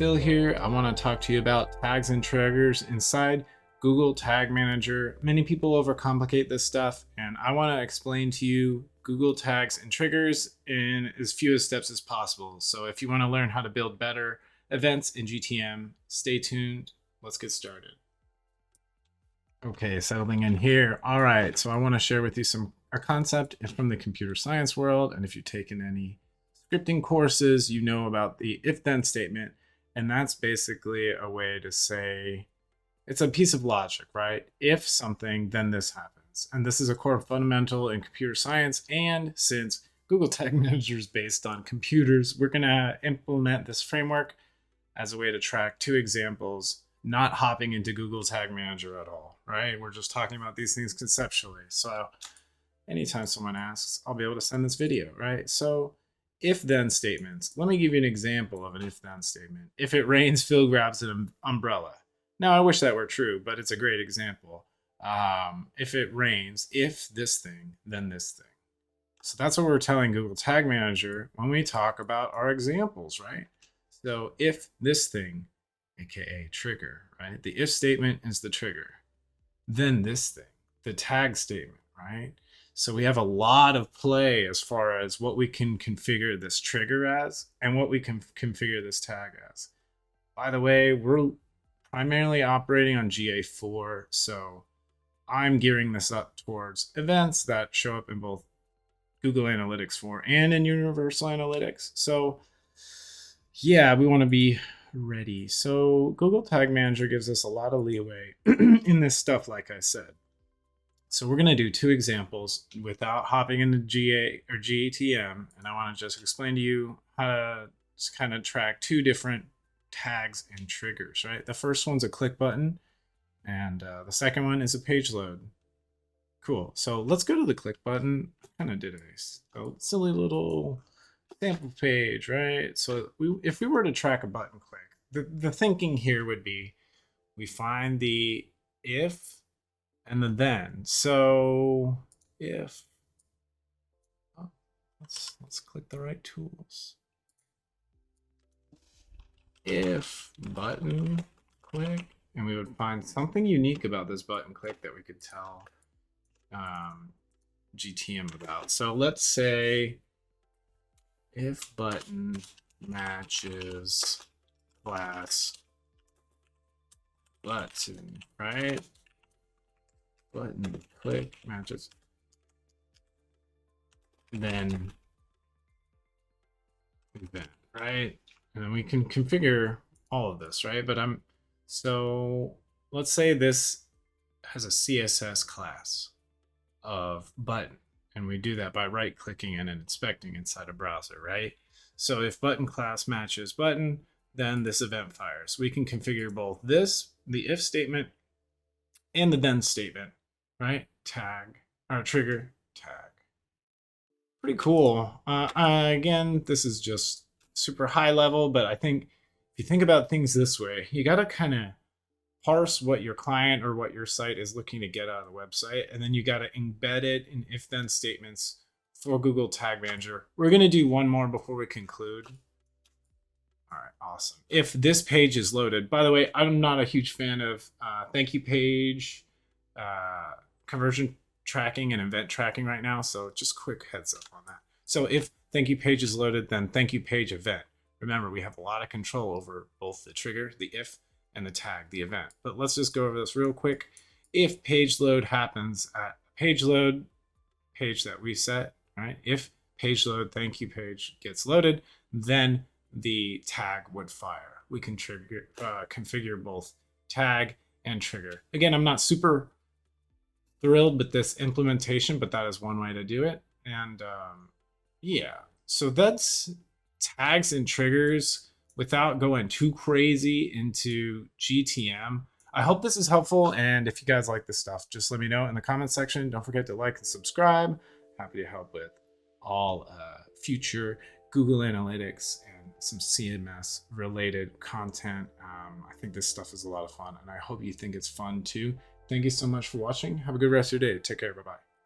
Phil here. I want to talk to you about tags and triggers inside Google Tag Manager. Many people overcomplicate this stuff, and I want to explain to you Google tags and triggers in as few steps as possible. So if you want to learn how to build better events in GTM, stay tuned. Let's get started. Okay, settling in here. All right, so I want to share with you a concept from the computer science world, and if you've taken any scripting courses, you know about the if-then statement, and that's basically a way to say it's a piece of logic, right? If something, then this happens. And this is a core fundamental in computer science, and since Google Tag Manager is based on computers, we're going to implement this framework as a way to track two examples, not hopping into Google Tag Manager at all, right? We're just talking about these things conceptually. So anytime someone asks, I'll be able to send this video, right? So if-then statements. Let me give you an example of an if-then statement. If it rains, Phil grabs an umbrella. Now, I wish that were true, but it's a great example. If it rains, if this thing, then this thing. So that's what we're telling Google Tag Manager when we talk about our examples, right? So if this thing, aka trigger, right? The if statement is the trigger. Then this thing, the tag statement, right? So we have a lot of play as far as what we can configure this trigger as and what we can configure this tag as. By the way, we're primarily operating on GA4, so I'm gearing this up towards events that show up in both Google Analytics 4 and in Universal Analytics. So yeah, we want to be ready. So Google Tag Manager gives us a lot of leeway in this stuff, like I said. So we're going to do two examples without hopping into GA or GTM, and I want to just explain to you how to kind of track two different tags and triggers, right? The first one's a click button, and the second one is a page load. Cool. So let's go to the click button. I kind of did a silly little sample page, right? So if we were to track a button click, the thinking here would be we find the if and the then. So if let's click the right tools. If button click, and we would find something unique about this button click that we could tell GTM about. So let's say if button matches class button, right? Button click matches, then event, right? And then we can configure all of this, right? But so let's say this has a CSS class of button, and we do that by right clicking and inspecting inside a browser, right? So if button class matches button, then this event fires. We can configure both this, the if statement, and the then statement, right? Tag or trigger tag. Pretty cool. Again, this is just super high level, but I think if you think about things this way, you got to kind of parse what your client or what your site is looking to get out of the website, and then you got to embed it in if-then statements for Google Tag Manager. We're going to do one more before we conclude. All right, awesome. If this page is loaded, by the way, I'm not a huge fan of thank you page, conversion tracking and event tracking right now, so just quick heads up on that. So if thank you page is loaded, then thank you page event. Remember, we have a lot of control over both the trigger, the if, and the tag, the event. But let's just go over this real quick. If page load happens at page load page that we set, right? If page load thank you page gets loaded, then the tag would fire. We can configure both tag and trigger. Again, I'm not super thrilled with this implementation, but that is one way to do it. And yeah, so that's tags and triggers without going too crazy into GTM. I hope this is helpful, and if you guys like this stuff, just let me know in the comment section. Don't forget to like and subscribe. Happy to help with all future Google Analytics and some CMS related content. I think this stuff is a lot of fun, and I hope you think it's fun too. Thank you so much for watching. Have a good rest of your day. Take care. Bye-bye.